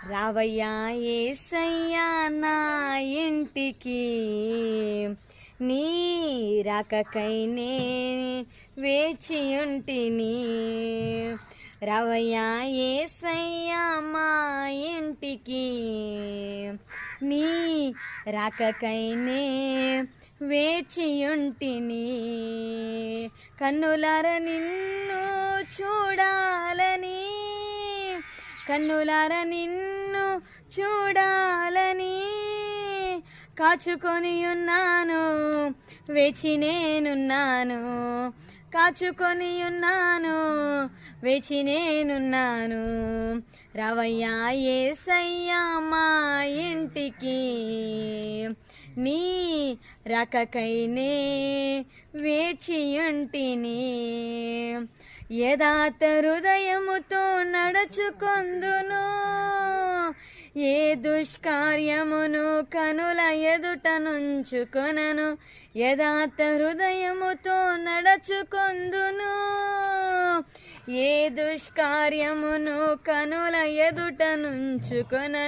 రావయ్యా యేసయ్యా నా ఇంటికి, నీ రాకకైనే వేచియుంటిని. రావయ్యా యేసయ్యా మా ఇంటికి, నీ రాకకైనే వేచియుంటిని. కన్నులార నిన్ను చూడాలని, కన్నులార నిన్ను చూడాలని కాచుకొని ఉన్నాను, వేచి నేనున్నాను. కాచుకొని ఉన్నాను, వేచి నేనున్నాను. రావయ్యా యేసయ్యా మా ఇంటికి, నీ రాకకైనే వేచియుంటిని. యథార్థ హృదయముతో నడుచుకొందును, ఏ దుష్కార్యమును కనుల ఎదుట నుంచుకొనను. యథార్థ హృదయముతో నడుచుకొందును, ఏ దుష్కార్యమును కనుల ఎదుట నుంచుకొనను.